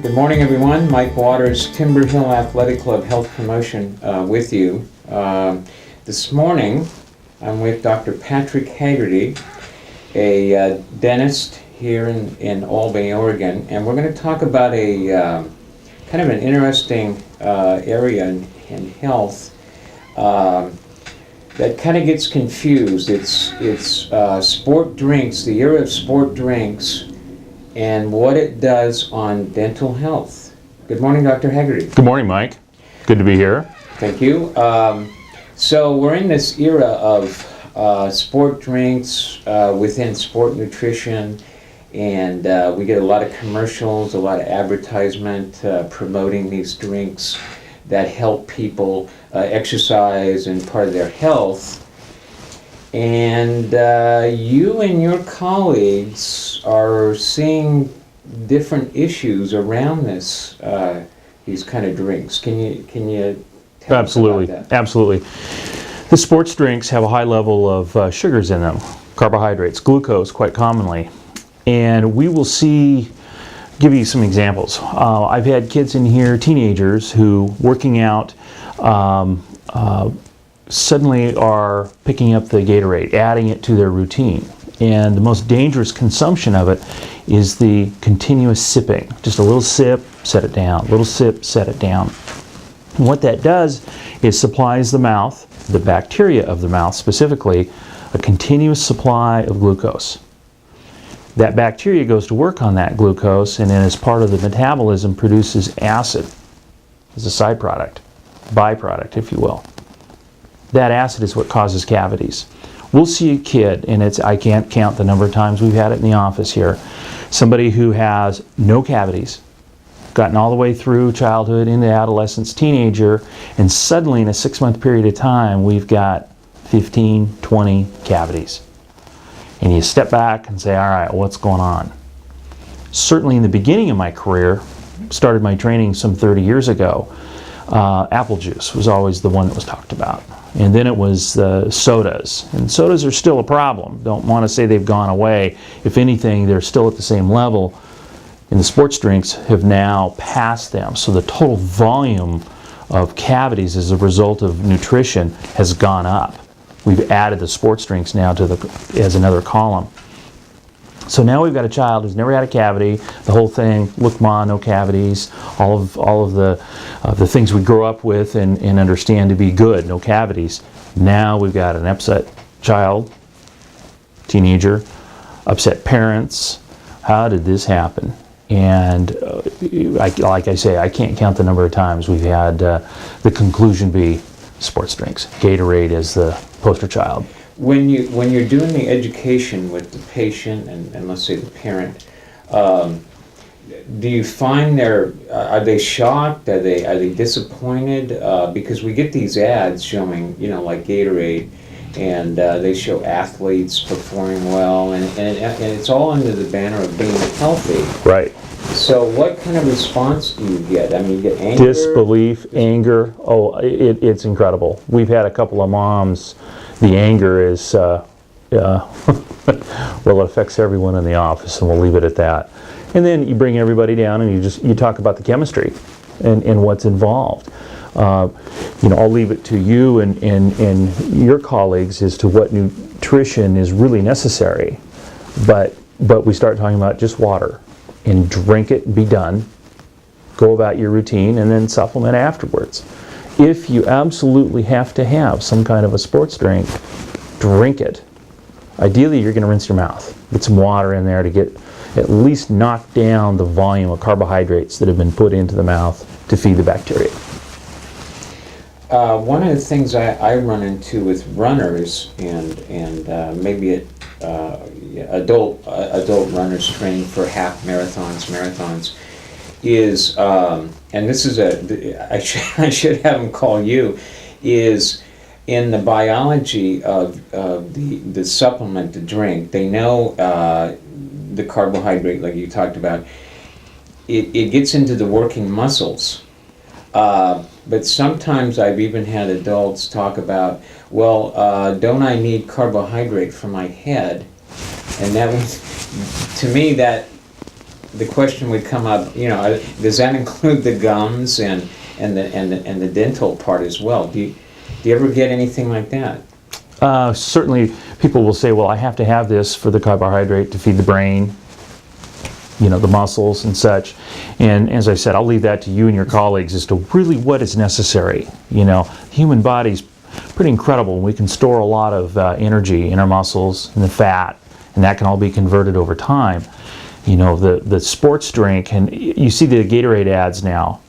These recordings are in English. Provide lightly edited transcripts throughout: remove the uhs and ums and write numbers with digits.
Good morning, everyone. Mike Waters, Timber Hill Athletic Club Health Promotion with you. This morning, I'm with Dr. Patrick Haggerty, a dentist here in Albany, Oregon, and we're going to talk about a kind of an interesting area in health that kind of gets confused. It's sport drinks, the era of sport drinks, and what it does on dental health. Good morning, Dr. Haggerty. Good morning, Mike. Good to be here. Thank you. So we're in this era of sport drinks within sport nutrition, and we get a lot of commercials, a lot of advertisement promoting these drinks that help people exercise and part of their health. And you and your colleagues are seeing different issues around this, these kind of drinks. Can you tell us about that? Absolutely. The sports drinks have a high level of sugars in them, carbohydrates, glucose quite commonly. And we will give you some examples. I've had kids in here, teenagers, who working out suddenly are picking up the Gatorade, adding it to their routine. And the most dangerous consumption of it is the continuous sipping. Just a little sip, set it down, little sip, set it down. And what that does is supplies the mouth, the bacteria of the mouth specifically, a continuous supply of glucose. That bacteria goes to work on that glucose, and then as part of the metabolism produces acid as a side product, byproduct, if you will. That acid is what causes cavities. We'll see a kid, and I can't count the number of times we've had it in the office here, somebody who has no cavities, gotten all the way through childhood into adolescence, teenager, and suddenly in a 6-month period of time, we've got 15, 20 cavities. And you step back and say, all right, what's going on? Certainly in the beginning of my career, started my training some 30 years ago, apple juice was always the one that was talked about. And then it was sodas. And sodas are still a problem. Don't want to say they've gone away. If anything, they're still at the same level. And the sports drinks have now passed them. So the total volume of cavities as a result of nutrition has gone up. We've added the sports drinks now as another column. So now we've got a child who's never had a cavity. The whole thing, look, ma, no cavities. All of the things we grow up with and understand to be good, no cavities. Now we've got an upset child, teenager, upset parents. How did this happen? And like I say, I can't count the number of times we've had the conclusion be sports drinks. Gatorade as the poster child. When you're doing the education with the patient and let's say the parent, do you find are they shocked? Are they disappointed? Because we get these ads showing, like Gatorade, and they show athletes performing well, and it's all under the banner of being healthy. Right. So what kind of response do you get? I mean, you get anger? Disbelief, anger. Oh, it's incredible. We've had a couple of moms. The anger is, well, it affects everyone in the office, and we'll leave it at that. And then you bring everybody down and you talk about the chemistry and what's involved. I'll leave it to you and your colleagues as to what nutrition is really necessary. But we start talking about just water, and drink it and be done. Go about your routine and then supplement afterwards. If you absolutely have to have some kind of a sports drink, drink it. Ideally, you're going to rinse your mouth. Get some water in there to get at least knock down the volume of carbohydrates that have been put into the mouth to feed the bacteria. One of the things I run into with runners and maybe adult runners training for half marathons, is and this is I should have them call you, is in the biology of the supplement, the drink. They know the carbohydrate, like you talked about. It gets into the working muscles. But sometimes I've even had adults talk about, well, don't I need carbohydrate for my head? And that was, to me, that the question would come up, does that include the gums and the dental part as well? Do you ever get anything like that? Certainly, people will say, well, I have to have this for the carbohydrate to feed the brain, the muscles and such. And as I said, I'll leave that to you and your colleagues as to really what is necessary. The human body's pretty incredible. We can store a lot of energy in our muscles and the fat, and that can all be converted over time. The sports drink, and you see the Gatorade ads now.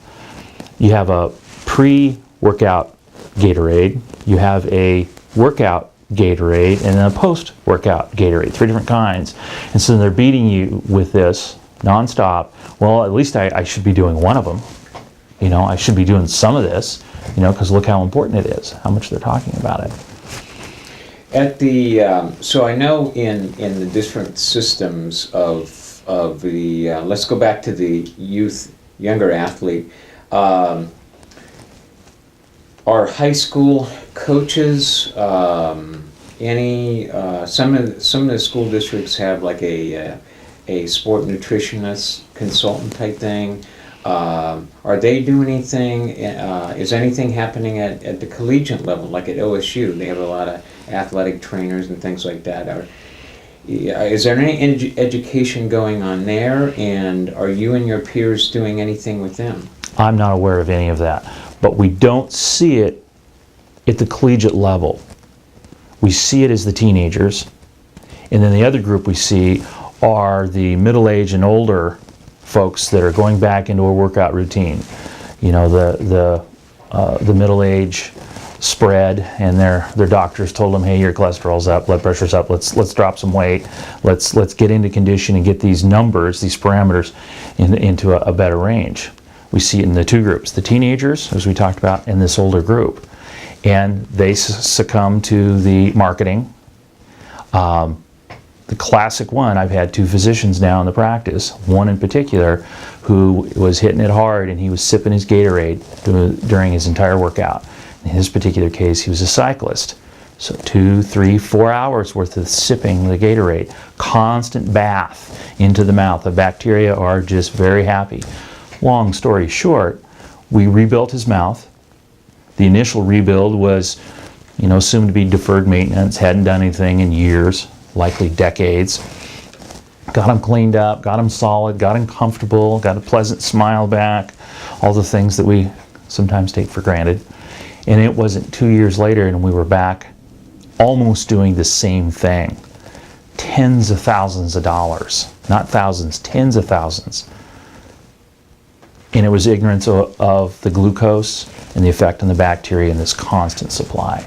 You have a pre-workout Gatorade, you have a workout Gatorade, and then a post-workout Gatorade, 3 different kinds. And so they're beating you with this nonstop. Well, at least I should be doing one of them. I should be doing some of this, because look how important it is, how much they're talking about it. So I know in the different systems of the, let's go back to the younger athlete. Are high school coaches, some of the school districts have like a sport nutritionist consultant type thing. Are they doing anything? Is anything happening at the collegiate level, like at OSU? They have a lot of athletic trainers and things like that. Is there any education going on there, and are you and your peers doing anything with them? I'm not aware of any of that, but we don't see it at the collegiate level. We see it as the teenagers, and then the other group we see are the middle-aged and older folks that are going back into a workout routine. The middle-age spread, and their doctors told them, hey, your cholesterol's up, blood pressure's up, let's drop some weight, let's get into condition and get these numbers, these parameters into a better range. We see it in the two groups, the teenagers, as we talked about, and this older group. And they succumb to the marketing. The classic one, I've had 2 physicians now in the practice, one in particular who was hitting it hard, and he was sipping his Gatorade during his entire workout. In his particular case, he was a cyclist. So 2, 3, 4 hours worth of sipping the Gatorade, constant bath into the mouth. The bacteria are just very happy. Long story short, we rebuilt his mouth. The initial rebuild was, assumed to be deferred maintenance, hadn't done anything in years, likely decades. Got him cleaned up, got him solid, got him comfortable, got a pleasant smile back, all the things that we sometimes take for granted. And it wasn't 2 years later and we were back almost doing the same thing. Tens of thousands of dollars, not thousands, tens of thousands. And it was ignorance of the glucose and the effect on the bacteria in this constant supply.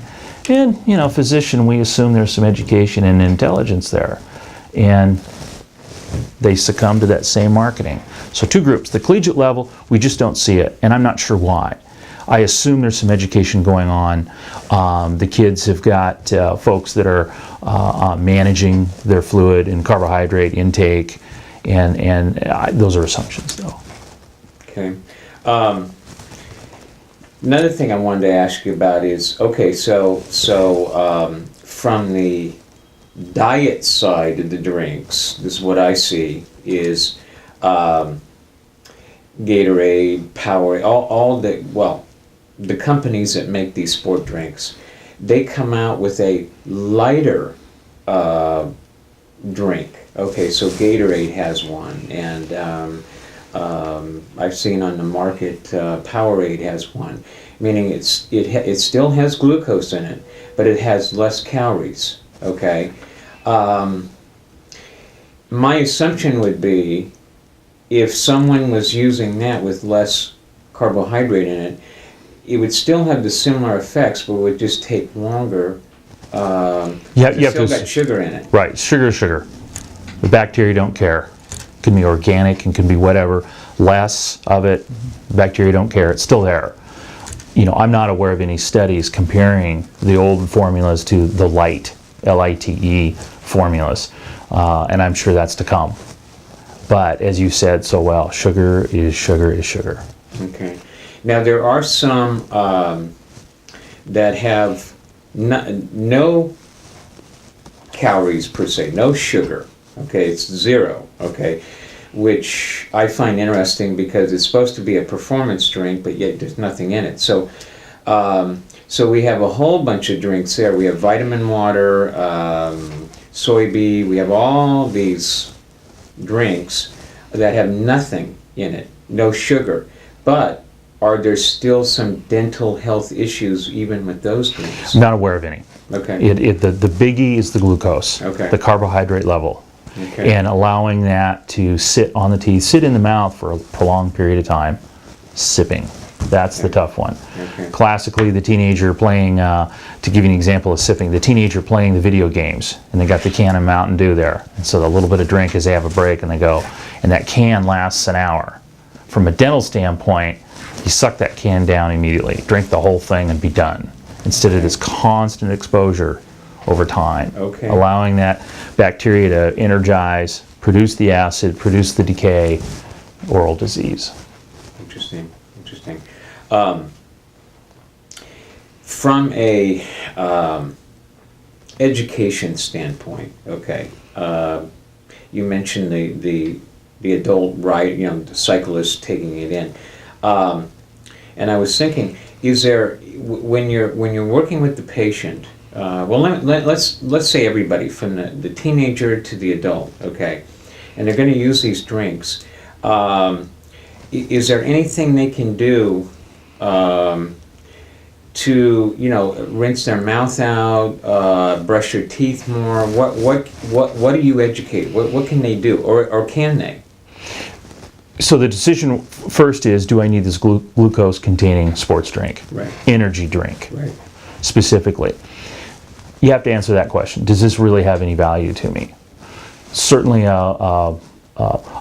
And, physician, we assume there's some education and intelligence there. And they succumb to that same marketing. So 2 groups. The collegiate level, we just don't see it, and I'm not sure why. I assume there's some education going on. The kids have got folks that are managing their fluid and carbohydrate intake, and those are assumptions, though. Okay. Another thing I wanted to ask you about is, okay, so from the diet side of the drinks, this is what I see, is Gatorade, Powerade, all the companies that make these sport drinks, they come out with a lighter drink. Okay, so Gatorade has one, and I've seen on the market Powerade has one, meaning it still has glucose in it, but it has less calories. Okay, my assumption would be if someone was using that with less carbohydrate in it, it would still have the similar effects, but would just take longer. You have still to, got sugar in it. right, sugar. The bacteria don't care. It can be organic and can be whatever. Less of it, the bacteria don't care. It's still there. I'm not aware of any studies comparing the old formulas to the light, L-I-T-E formulas, and I'm sure that's to come. But as you said so well, sugar is sugar is sugar. Okay. Now there are some that have no calories per se, no sugar. Okay, it's 0. Okay, which I find interesting because it's supposed to be a performance drink, but yet there's nothing in it. So, so we have a whole bunch of drinks there. We have vitamin water, soybean. We have all these drinks that have nothing in it, no sugar. But are there still some dental health issues even with those drinks? Not aware of any. Okay. The biggie is the glucose, Okay. the carbohydrate level, Okay. and allowing that to sit on the teeth, sit in the mouth for a prolonged period of time, sipping. That's the tough one. Okay. Classically, the teenager playing, to give you an example of sipping, the teenager playing the video games, and they got the can of Mountain Dew there. And so a little bit of drink as they have a break and they go, and that can lasts an hour. From a dental standpoint, you suck that can down immediately, drink the whole thing and be done, instead of this constant exposure over time. Okay. Allowing that bacteria to energize, produce the acid, produce the decay, oral disease. Interesting. Interesting. From a education standpoint, okay, you mentioned the adult ride, the cyclist taking it in, and I was thinking, is there when you're working with the patient, well, let's say everybody from the teenager to the adult, okay, and they're going to use these drinks. Is there anything they can do to rinse their mouth out, brush their teeth more? What do you educate? What can they do, or can they? So the decision first is, do I need this glucose-containing sports drink, Right. energy drink, Right. specifically? You have to answer that question. Does this really have any value to me? Certainly a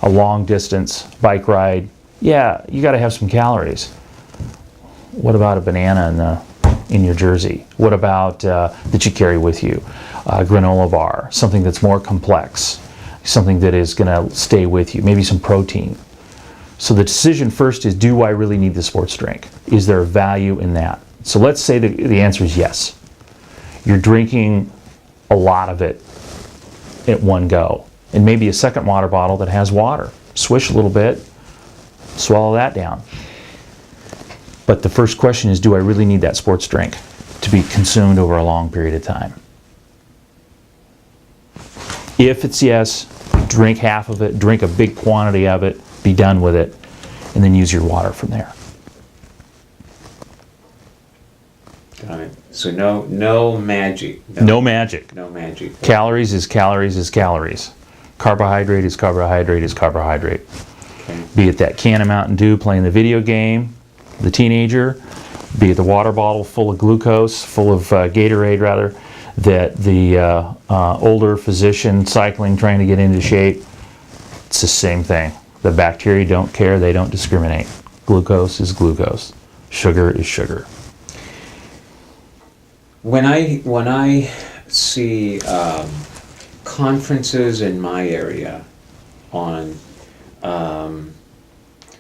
long-distance bike ride, yeah, you got to have some calories. What about a banana in your jersey? What about that you carry with you? A granola bar, something that's more complex, something that is going to stay with you, maybe some protein. So the decision first is, do I really need the sports drink? Is there value in that? So let's say the answer is yes. You're drinking a lot of it at one go. And maybe a second water bottle that has water. Swish a little bit, swallow that down. But the first question is, do I really need that sports drink to be consumed over a long period of time? If it's yes, drink half of it, drink a big quantity of it, be done with it, and then use your water from there. Got it. So no magic. No magic. No magic. Calories is calories is calories. Carbohydrate is carbohydrate is carbohydrate. Okay. Be it that can of Mountain Dew playing the video game, the teenager, be it the water bottle full of glucose, full of Gatorade rather, that the older physician cycling trying to get into shape, it's the same thing. The bacteria don't care, they don't discriminate. Glucose is glucose. Sugar is sugar. When I see conferences in my area on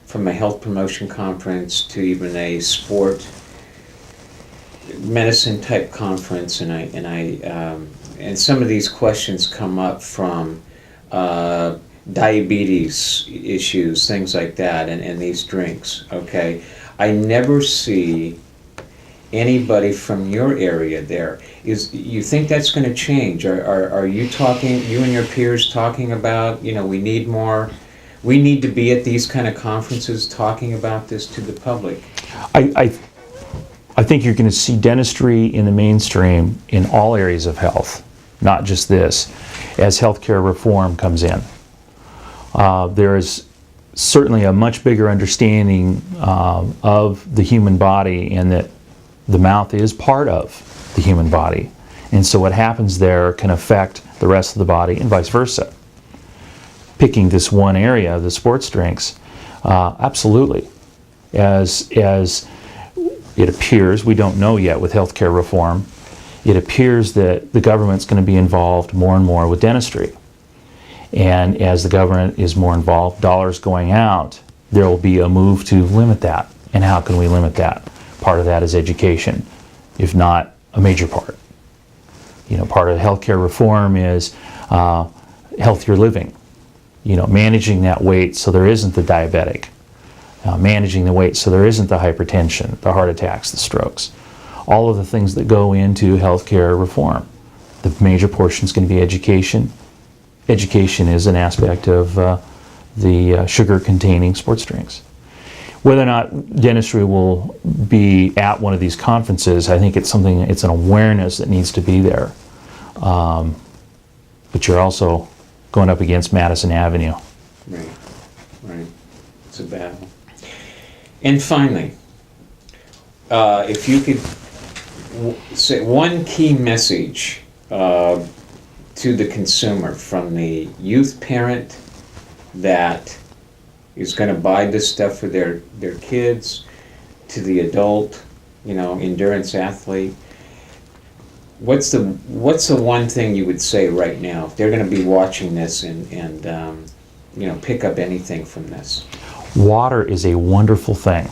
from a health promotion conference to even a sport medicine type conference, and some of these questions come up from diabetes issues, things like that, and these drinks, okay? I never see anybody from your area there. You think that's going to change? Are you talking, you and your peers talking about, we need to be at these kind of conferences talking about this to the public? I think you're going to see dentistry in the mainstream in all areas of health, not just this, as healthcare reform comes in. There is certainly a much bigger understanding of the human body, and that the mouth is part of the human body. And so what happens there can affect the rest of the body and vice versa. Picking this one area, the sports drinks, absolutely. As it appears, we don't know yet with healthcare reform, it appears that the government's going to be involved more and more with dentistry. And as the government is more involved, dollars going out, there will be a move to limit that. And how can we limit that? Part of that is education, if not a major part. Part of healthcare reform is healthier living. managing that weight so there isn't the diabetic, managing the weight so there isn't the hypertension, the heart attacks, the strokes, all of the things that go into healthcare reform. The major portion is going to be education. Education is an aspect of the sugar-containing sports drinks. Whether or not dentistry will be at one of these conferences, I think it's an awareness that needs to be there. But you're also going up against Madison Avenue. Right, right. It's a battle. And finally, if you could say one key message to the consumer from the youth parent that is going to buy this stuff for their kids, to the adult, endurance athlete, what's the one thing you would say right now if they're going to be watching this and pick up anything from this? Water is a wonderful thing.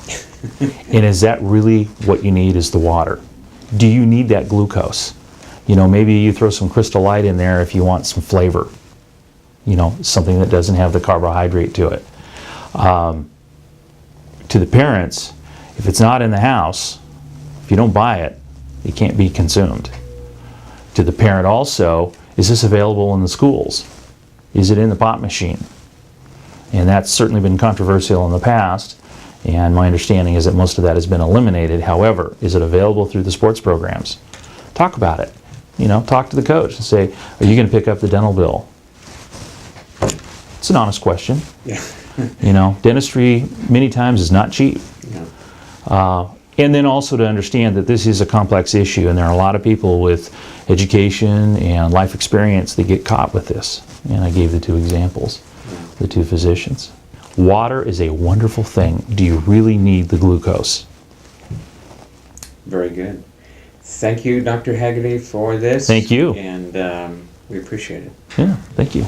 And is that really what you need, is the water? Do you need that glucose? Maybe you throw some Crystal Light in there if you want some flavor. Something that doesn't have the carbohydrate to it. To the parents, if it's not in the house, if you don't buy it, it can't be consumed. To the parent also, is this available in the schools? Is it in the pop machine? And that's certainly been controversial in the past, and my understanding is that most of that has been eliminated. However, is it available through the sports programs? Talk about it. Talk to the coach and say, are you going to pick up the dental bill? It's an honest question. Yeah. Dentistry many times is not cheap. Yeah. And then also to understand that this is a complex issue, and there are a lot of people with education and life experience that get caught with this. And I gave the two examples, the two physicians. Water is a wonderful thing. Do you really need the glucose? Very good. Thank you, Dr. Haggerty, for this. Thank you. And we appreciate it. Yeah, thank you.